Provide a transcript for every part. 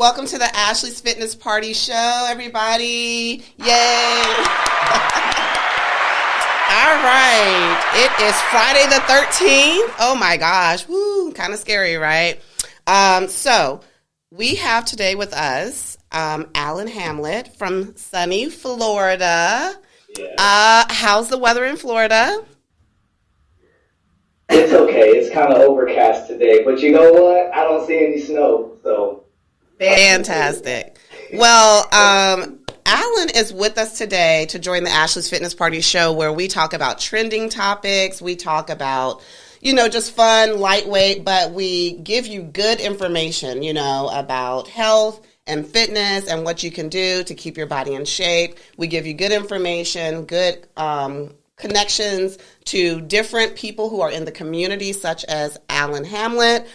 Welcome to the Ashley's Fitness Party Show, everybody. Yay. All right. It is Friday the 13th. Oh my gosh. Woo, kind of scary, right? So we have today with us Alan Hamlette from sunny Florida. Yeah. How's the weather in Florida? It's okay. It's kind of overcast today, but you know what? I don't see any snow, so. Fantastic. Well, Alan is with us today to join the Ashley's Fitness Party Show, where we talk about trending topics. We talk about, just fun, lightweight, but we give you good information, about health and fitness and what you can do to keep your body in shape. We give you good information, good connections to different people who are in the community, such as Alan Hamlette.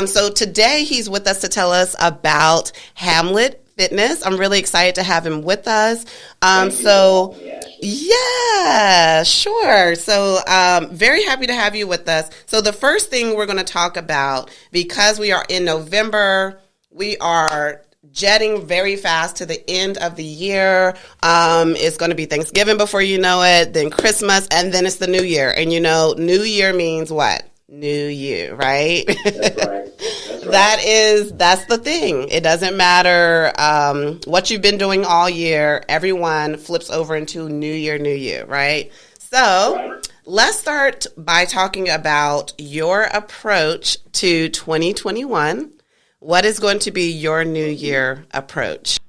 So today he's with us to tell us about Hamlette Fitness. I'm really excited to have him with us. Yeah, sure. So very happy to have you with us. So the first thing we're going to talk about, because we are in November, we are jetting very fast to the end of the year. It's going to be Thanksgiving before you know it, then Christmas, and then it's the New Year. And New Year means what? New you, right? That's right. That's the thing. It doesn't matter what you've been doing all year. Everyone flips over into New Year, new you, right? So let's start by talking about your approach to 2021. What is going to be your New Year approach?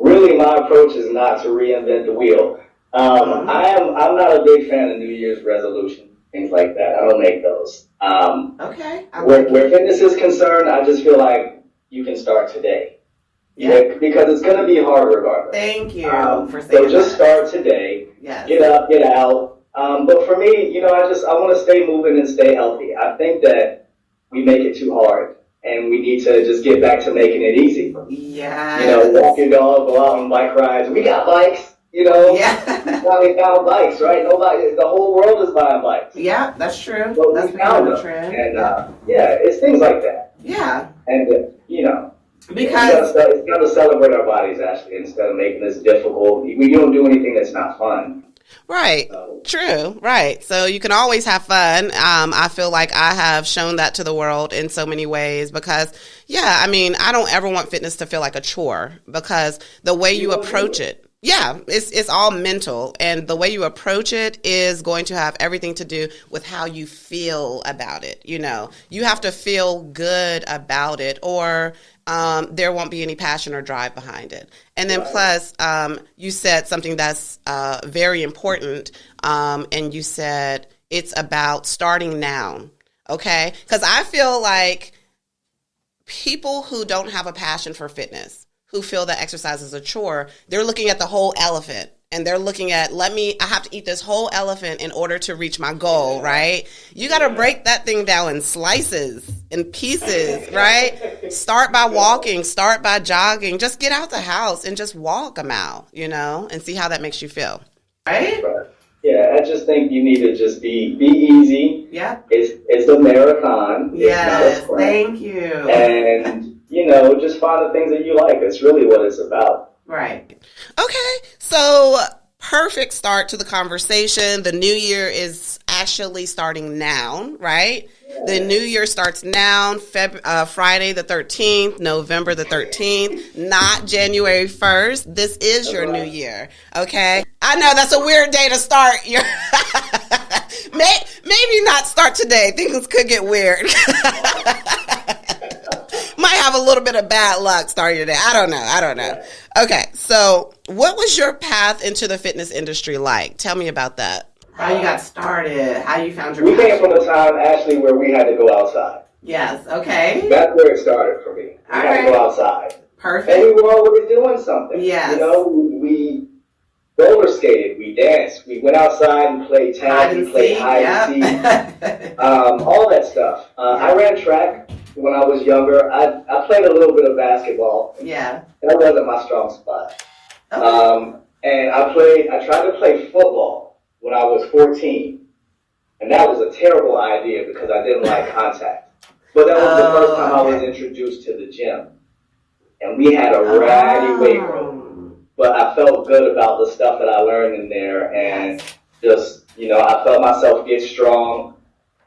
Really, my approach is not to reinvent the wheel. I'm not a big fan of New Year's resolution, things like that. I don't make those. Okay. Where fitness is concerned, I just feel like you can start today. Yeah, because it's going to be hard regardless. Thank you for saying So just start today. Yes. Get up, get out. But for me, I want to stay moving and stay healthy. I think that we make it too hard. And we need to just get back to making it easy. Yeah. Walk your dog, go out on bike rides. We got bikes, Yeah. We finally found bikes, right? The whole world is buying bikes. Yeah, that's true. But that's we found them. trend. And, it's things like that. Yeah. And, because it's got to celebrate our bodies, Ashley, instead of making this difficult. We don't do anything that's not fun. Right. True. Right. So you can always have fun. I feel like I have shown that to the world in so many ways because, I don't ever want fitness to feel like a chore because the way you approach it, it's all mental. And the way you approach it is going to have everything to do with how you feel about it. You have to feel good about it or there won't be any passion or drive behind it. And then plus, you said something that's very important, and you said it's about starting now, okay? Because I feel like people who don't have a passion for fitness, who feel that exercise is a chore, they're looking at the whole elephant. And they're looking at, I have to eat this whole elephant in order to reach my goal, right? You got to break that thing down in slices, in pieces, right? Start by walking, start by jogging. Just get out the house and just walk a mile, and see how that makes you feel. Right? Yeah, I just think you need to just be easy. Yeah. It's a marathon. Yes, thank you. And, just find the things that you like. It's really what it's about. Right. Okay. So perfect start to the conversation. The new year is actually starting now, right? Yeah. The new year starts now, Friday the 13th, November the 13th, not January 1st. This is your new year. Okay. I know that's a weird day to start your maybe not start today. Things could get weird. Might have a little bit of bad luck starting today. I don't know. Okay, so what was your path into the fitness industry like? Tell me about that. How you got started, how you found your passion. We came from a time, Ashley, where we had to go outside. Yes, okay. That's where it started for me. We had to go outside. Perfect. And we were always doing something. Yes. We roller skated, we danced, we went outside and played tag, we played hide and seek, all that stuff. I ran track. When I was younger, I played a little bit of basketball. Yeah. That wasn't my strong spot. Okay. And I tried to play football when I was 14. And that was a terrible idea because I didn't like contact. But that was the first time I was introduced to the gym. and we had a ratty weight room. But I felt good about the stuff that I learned in there, and just, I felt myself get strong,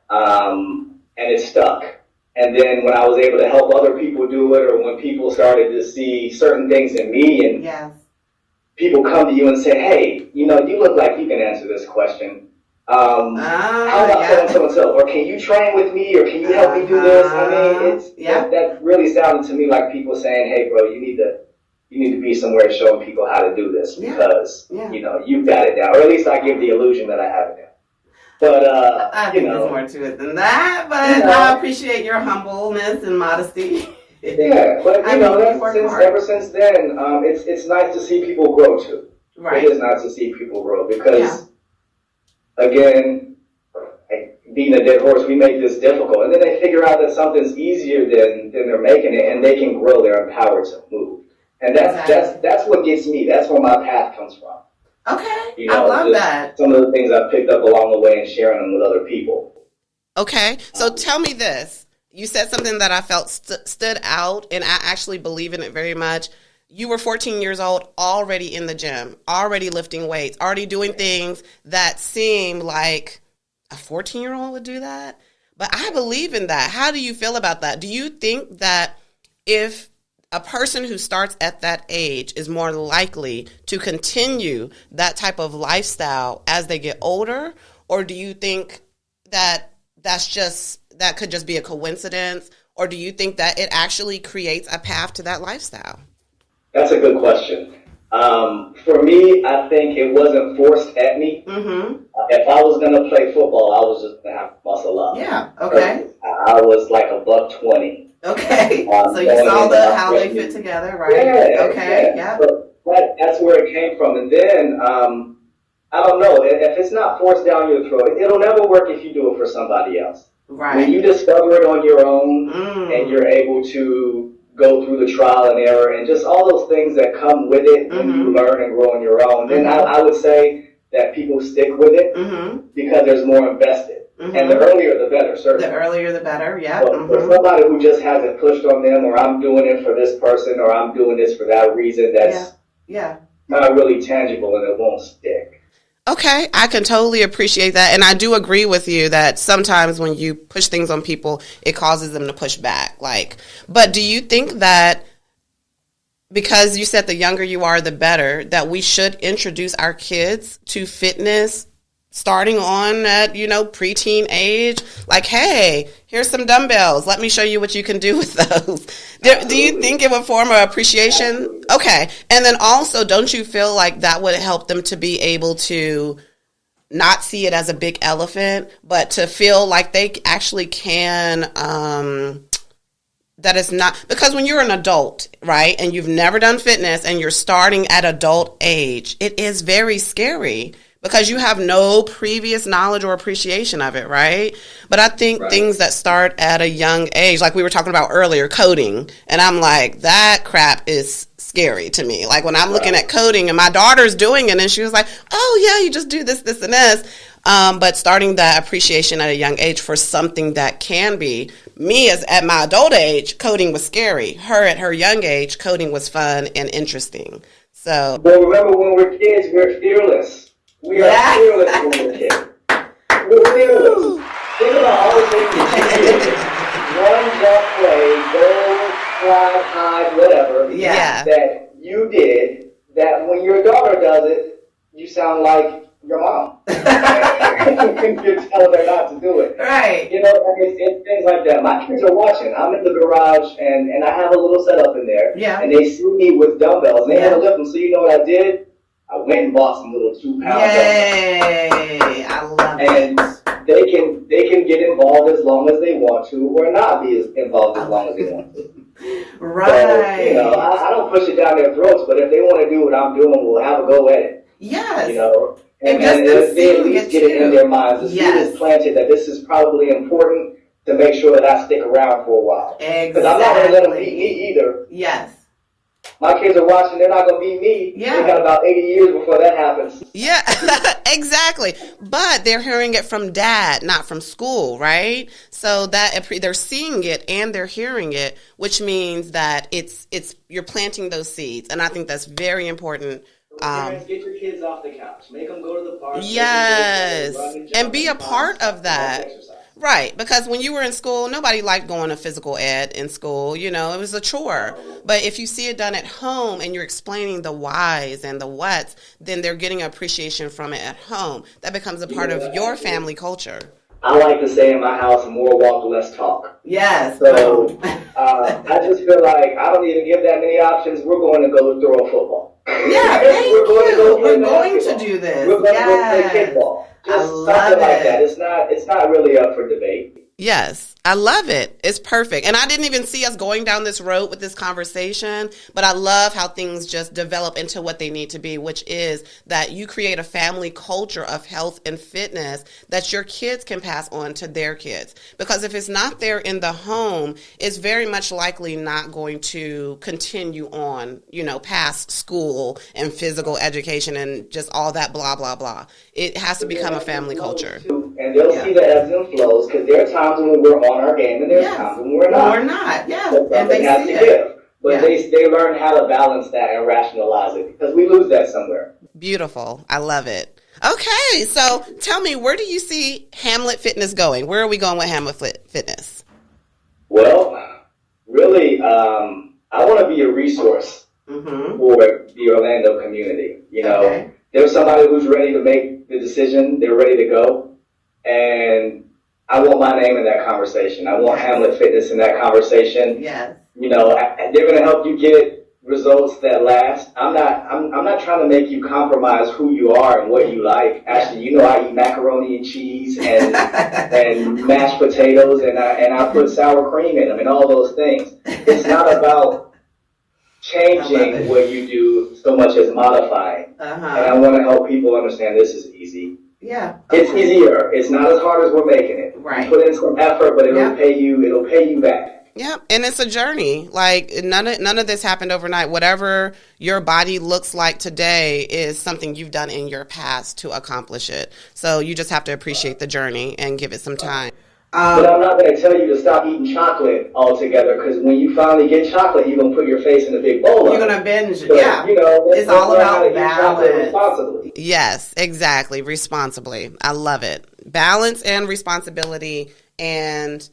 and it stuck. And then when I was able to help other people do it, or when people started to see certain things in me, and people come to you and say, hey, you look like you can answer this question. How about so-and-so? Or can you train with me? Or can you help me do this? I mean, that really sounded to me like people saying, hey, bro, you need to be somewhere showing people how to do this because, you've got it down. Or at least I give the illusion that I have it down. But, I think there's more to it than that, but I appreciate your humbleness and modesty. Yeah, but, ever since then, it's nice to see people grow, too. Right. It is nice to see people grow because, again, being a dead horse, we make this difficult. And then they figure out that something's easier than they're making it, and they can grow. They're empowered to move. And that's what gets me. That's where my path comes from. Okay, I love that. Some of the things I've picked up along the way and sharing them with other people. Okay, so tell me this. You said something that I felt stood out, and I actually believe in it very much. You were 14 years old, already in the gym, already lifting weights, already doing things that seem like a 14-year-old would do that. But I believe in that. How do you feel about that? Do you think that if a person who starts at that age is more likely to continue that type of lifestyle as they get older? Or do you think that that could just be a coincidence? Or do you think that it actually creates a path to that lifestyle? That's a good question. For me, I think it wasn't forced at me. Mm-hmm. If I was going to play football, I was just going to have to muscle up. Yeah, okay. I was like a $120. Okay, so you saw how they fit together, right? Yeah. Okay, yeah. But that's where it came from. And then, I don't know, if it's not forced down your throat, it'll never work if you do it for somebody else. Right. When you discover it on your own and you're able to go through the trial and error and just all those things that come with it when you learn and grow on your own, then I would say that people stick with it because there's more invested. And the earlier the better, certainly. The earlier the better, yeah. But for somebody who just has it pushed on them, or I'm doing it for this person, or I'm doing this for that reason, that's not really tangible and it won't stick. Okay, I can totally appreciate that. And I do agree with you that sometimes when you push things on people, it causes them to push back. But do you think that because you said the younger you are, the better, that we should introduce our kids to fitness starting on at, preteen age? Like, hey, here's some dumbbells. Let me show you what you can do with those. Do you think it would form an appreciation? Absolutely. Okay. And then also, don't you feel like that would help them to be able to not see it as a big elephant, but to feel like they actually can, that it's not, because when you're an adult, right, and you've never done fitness and you're starting at adult age, it is very scary. Because you have no previous knowledge or appreciation of it, right? But I think things that start at a young age, like we were talking about earlier, coding, and I'm like, that crap is scary to me. Like when I'm looking at coding and my daughter's doing it and she was like, oh yeah, you just do this, this, and this. But starting that appreciation at a young age for something that can be, me as at my adult age, coding was scary. Her at her young age, coding was fun and interesting. So, well, remember when we're kids, we're fearless. We are fearless when we're kids. We're fearless. Think about all the things that you do. Run, jump, play, go, fly, hide, whatever. Yeah. That you did, that when your daughter does it, you sound like your mom. You're telling her not to do it. Right. It's things like that. My kids are watching. I'm in the garage, and I have a little setup in there. Yeah. And they see me with dumbbells. And they had to lift them. So you know what I did? I went and bought some little 2-pound dumbbells. Yay! I love it. And they can get involved as long as they want to, or not be involved as long as they want to. Right. So, I don't push it down their throats, but if they want to do what I'm doing, we'll have a go at it. Yes. And they at least get it in their minds. The seed is planted that this is probably important to make sure that I stick around for a while. Exactly. Because I'm not going to let them beat me either. Yes. My kids are watching, they're not going to be me. Yeah. They got about 80 years before that happens. Yeah, exactly. But they're hearing it from dad, not from school, right? So that they're seeing it and they're hearing it, which means that it's you're planting those seeds. And I think that's very important. Parents, get your kids off the couch. Make them go to the park. Yes. And be a part of that. Right, because when you were in school, nobody liked going to physical ed in school. You know, it was a chore. But if you see it done at home and you're explaining the whys and the whats, then they're getting appreciation from it at home. That becomes a part of your family culture. I like to say in my house, more walk, less talk. Yes. So I just feel like I don't even give that many options. We're going to go throw a football. Yeah, thank you. We're going to do this. We're going to go play kickball. Just something like that. It's not really up for debate. Yes, I love it. It's perfect. And I didn't even see us going down this road with this conversation, but I love how things just develop into what they need to be, which is that you create a family culture of health and fitness that your kids can pass on to their kids. Because if it's not there in the home, it's very much likely not going to continue on, you know, past school and physical education and just all that blah, blah, blah. It has to become a family culture. And they'll see the ebbs and flows, because there are times when we're on our game and there's times when we're not. We're not, yeah. So and they have see to it. give. But they learn how to balance that and rationalize it, because we lose that somewhere. Beautiful. I love it. Okay, so tell me, where do you see Hamlette Fitness going? Where are we going with Hamlette Fitness? Well, really, I want to be a resource for the Orlando community. You know, there's somebody who's ready to make the decision. They're ready to go. And I want my name in that conversation. I want Hamlette Fitness in that conversation. Yes. You know, they're going to help you get results that last. I'm not trying to make you compromise who you are and what you like. Actually, you know, I eat macaroni and cheese and and mashed potatoes, and I put sour cream in them and all those things. It's not about changing what you do so much as modifying. And I want to help people understand this is easy. Yeah. It's easier. It's not as hard as we're making it. Right. You put in some effort, but it'll pay you back. Yeah, and it's a journey. Like none of this happened overnight. Whatever your body looks like today is something you've done in your past to accomplish it. So you just have to appreciate the journey and give it some time. But I'm not going to tell you to stop eating chocolate altogether, because when you finally get chocolate, you're going to put your face in a big bowl. You're going to binge. So, yeah. You know, it's all about balance. Yes, exactly. Responsibly. I love it. Balance and responsibility, and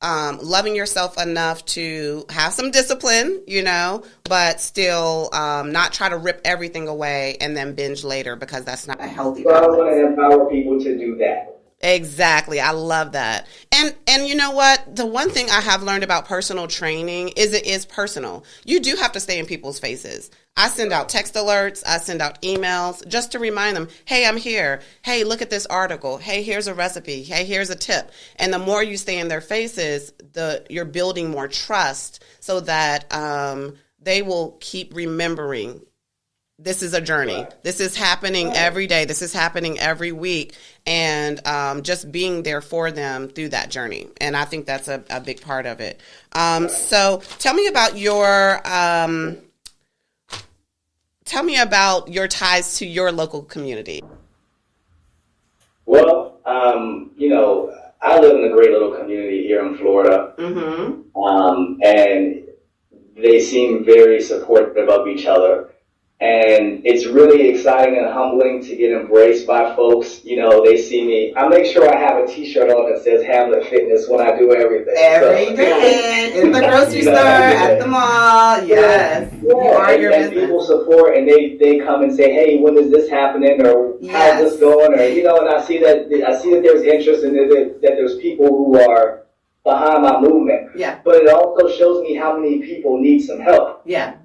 loving yourself enough to have some discipline, you know, but still not try to rip everything away and then binge later, because that's not a healthy balance. So I want to empower people to do that. Exactly. I love that. And you know what? The one thing I have learned about personal training is it is personal. You do have to stay in people's faces. I send out text alerts. I send out emails just to remind them, hey, I'm here. Hey, look at this article. Hey, here's a recipe. Hey, here's a tip. And the more you stay in their faces, you're building more trust, so that they will keep remembering. This is a journey. This is happening every day. This is happening every week. And just being there for them through that journey. And I think that's a big part of it. So tell me about your ties to your local community. Well, you know, I live in a great little community here in Florida. And they seem very supportive of each other. And it's really exciting and humbling to get embraced by folks. You know, they see me. I make sure I have a T-shirt on that says Hamlette Fitness when I do everything. Every day. In the grocery store, at the mall. Yes. You are your business. People support, and they come and say, hey, when is this happening? Or how's this going? Or, you know, and I see that there's interest, and that there's people who are behind my movement. Yeah. But it also shows me how many people need some help. Yeah.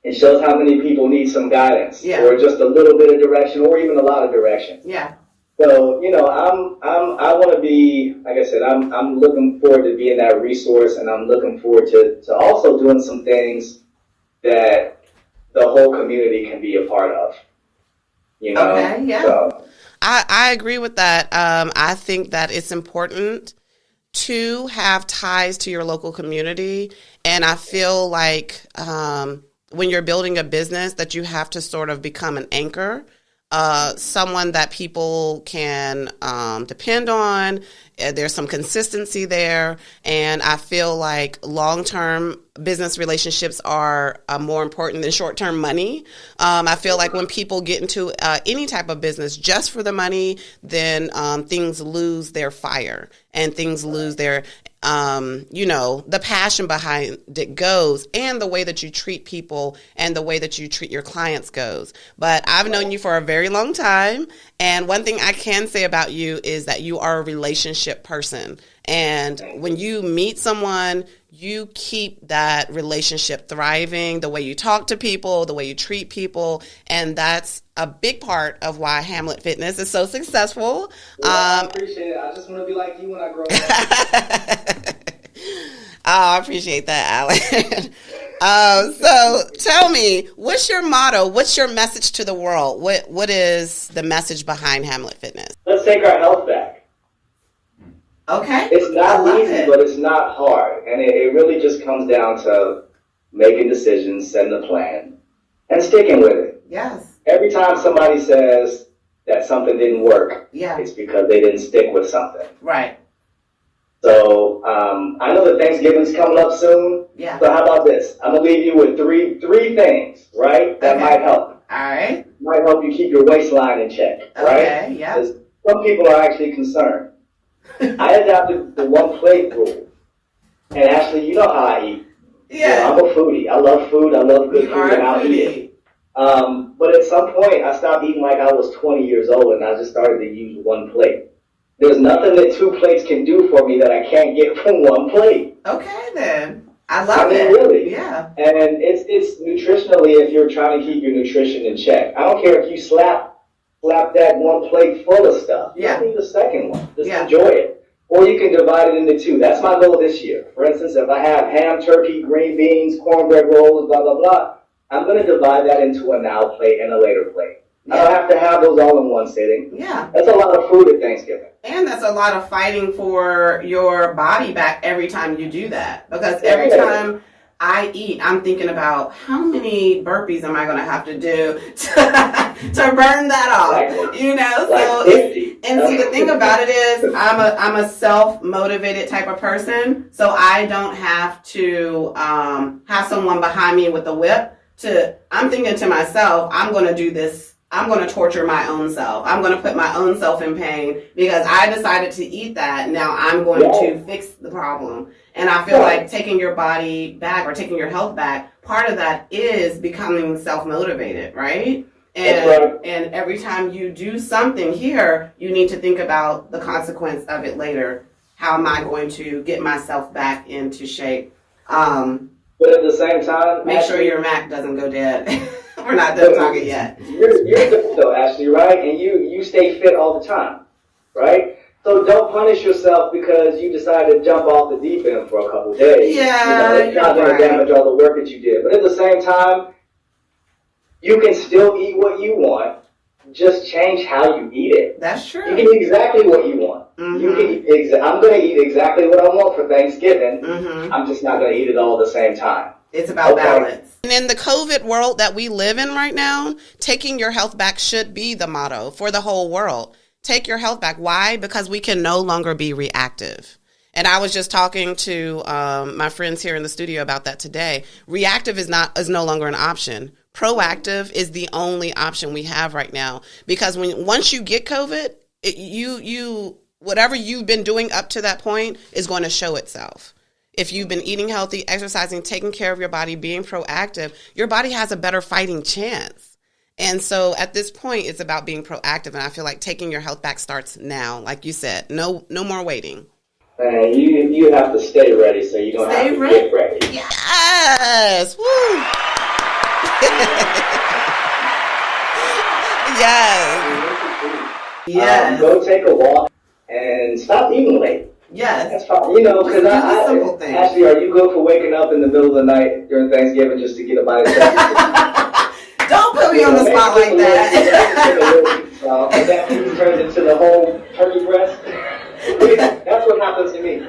It shows how many people need some guidance, or just a little bit of direction, or even a lot of direction. Yeah. So, you know, I want to be, like I said, I'm looking forward to being that resource, and I'm looking forward to also doing some things that the whole community can be a part of. You know? Okay, yeah. So. I agree with that. I think that it's important to have ties to your local community, and I feel like when you're building a business that you have to sort of become an anchor, someone that people can depend on. There's some consistency there. And I feel like long-term business relationships are more important than short-term money. I feel like when people get into any type of business just for the money, then things lose their fire and things lose their the passion behind it goes, and the way that you treat people and the way that you treat your clients goes. But I've known you for a very long time. And one thing I can say about you is that you are a relationship person. And when you meet someone, you keep that relationship thriving, the way you talk to people, the way you treat people. And that's a big part of why Hamlette Fitness is so successful. I appreciate it. I just want to be like you when I grow up. I appreciate that, Alan. So tell me, what's your motto? What's your message to the world? What is the message behind Hamlette Fitness? Let's take our health back. Okay. It's not easy, but it's not hard. And it really just comes down to making decisions, setting a plan, and sticking with it. Yes. Every time somebody says that something didn't work, it's because they didn't stick with something. Right. So I know that Thanksgiving's coming up soon. Yeah. So how about this? I'm going to leave you with three things, right, that might help. All right. Might help you keep your waistline in check, right? Okay, yeah. Because some people are actually concerned. I adopted the one plate rule. And actually, you know how I eat. Yeah. I'm a foodie. I love food. I love good food, and I'll eat it. But at some point, I stopped eating like I was 20 years old, and I just started to use one plate. There's nothing that two plates can do for me that I can't get from one plate. Okay, then. I love it. Really. Yeah. And it's nutritionally, if you're trying to keep your nutrition in check. I don't care if you slap that one plate full of stuff. You don't need a second one. Just enjoy it. Or you can divide it into two. That's my goal this year. For instance, if I have ham, turkey, green beans, cornbread rolls, blah, blah, blah, I'm going to divide that into a now plate and a later plate. I don't have to have those all in one sitting. Yeah. That's a lot of food at Thanksgiving. And that's a lot of fighting for your body back every time you do that. Because every time I eat, I'm thinking about how many burpees am I going to have to do to burn that off, Exactly. you know? Like so 50. And see, the thing about it is I'm a self-motivated type of person, so I don't have to have someone behind me with a whip. I'm thinking to myself, I'm going to do this. I'm going to torture my own self. I'm going to put my own self in pain because I decided to eat that. Now I'm going to fix the problem. And I feel like taking your body back or taking your health back, part of that is becoming self-motivated, right? And every time you do something here, you need to think about the consequence of it later. How am I going to get myself back into shape? But at the same time, make sure your Mac doesn't go dead. We're not done talking yet. You're good though, Ashley, right? And you stay fit all the time, right? So don't punish yourself because you decided to jump off the deep end for a couple of days. Yeah, it's not going to damage all the work that you did. But at the same time, you can still eat what you want. Just change how you eat it. That's true. You can eat exactly what you want. Mm-hmm. You can. I'm going to eat exactly what I want for Thanksgiving. Mm-hmm. I'm just not going to eat it all at the same time. It's about balance. And in the COVID world that we live in right now, taking your health back should be the motto for the whole world. Take your health back. Why? Because we can no longer be reactive. And I was just talking to my friends here in the studio about that today. Reactive is no longer an option. Proactive is the only option we have right now. Because once you get COVID, whatever you've been doing up to that point is going to show itself. If you've been eating healthy, exercising, taking care of your body, being proactive, your body has a better fighting chance. And so at this point, it's about being proactive. And I feel like taking your health back starts now. Like you said, no more waiting. Man, you have to stay ready so you don't have to get ready. Yes. Woo. Yes. Yes. Go take a walk and stop eating late. Yes. That's fine. You know, because Ashley, are you good for waking up in the middle of the night during Thanksgiving just to get a bite of turkey? Don't put me on the spot like that. And that turns into the whole turkey breast. That's what happens to me.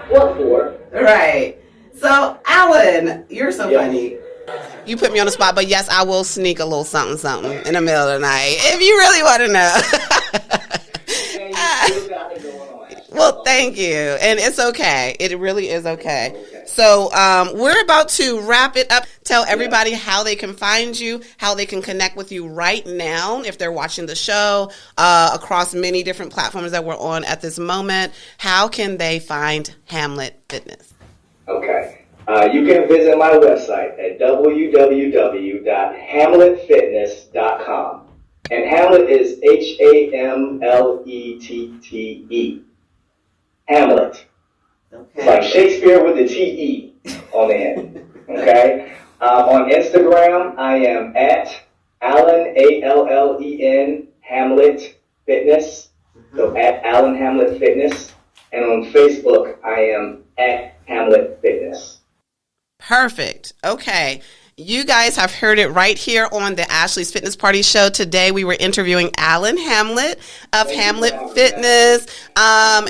What for? Right. So, Alan, you're so funny. You put me on the spot, but yes, I will sneak a little something in the middle of the night if you really want to know. Well, thank you. And it's okay. It really is okay. So we're about to wrap it up. Tell everybody how they can find you, how they can connect with you right now if they're watching the show across many different platforms that we're on at this moment. How can they find Hamlette Fitness? Okay. You can visit my website at www.hamlettefitness.com. And Hamlette is Hamlette. Hamlette. Okay. It's like Shakespeare with the T-E on the end. Okay? On Instagram, I am at Allen, Allen, Hamlette Fitness. So at Allen Hamlette Fitness. And on Facebook, I am at Hamlette Fitness. Perfect. Okay. You guys have heard it right here on the Ashley's Fitness Party show. Today we were interviewing Allen Hamlette of Hamlette Fitness.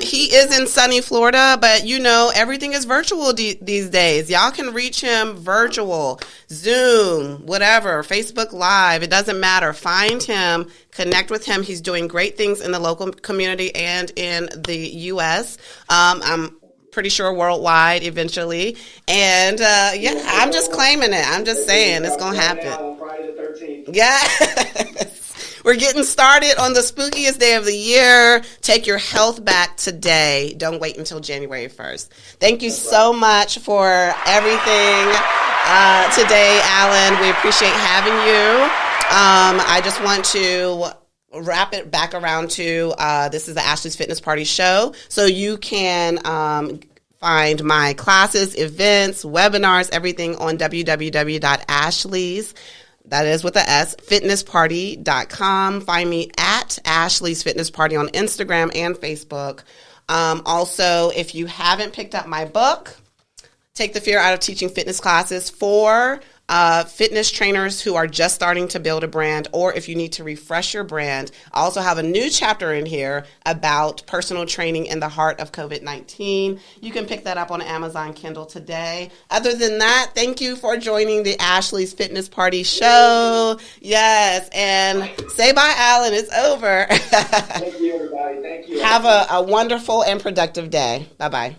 He is in sunny Florida, but you know, everything is virtual these days. Y'all can reach him virtual, Zoom, whatever, Facebook Live. It doesn't matter. Find him, connect with him. He's doing great things in the local community and in the U.S. I'm pretty sure worldwide eventually. And yeah, I'm just claiming it. I'm just saying it's going to happen. On Friday the 13th. Yeah. We're getting started on the spookiest day of the year. Take your health back today. Don't wait until January 1st. Thank you so much for everything today, Allen. We appreciate having you. I just want to wrap it back around to this is the Ashley's Fitness Party show. So you can find my classes, events, webinars, everything on www.ashleys, that is with a S, fitnessparty.com. Find me at Ashley's Fitness Party on Instagram and Facebook. Also, if you haven't picked up my book, Take the Fear Out of Teaching Fitness Classes for fitness trainers who are just starting to build a brand, or if you need to refresh your brand. I also have a new chapter in here about personal training in the heart of COVID-19. You can pick that up on Amazon Kindle today. Other than that, thank you for joining the Ashley's Fitness Party show. Yes, and say bye, Allen. It's over. Thank you, everybody. Thank you. Have a wonderful and productive day. Bye-bye.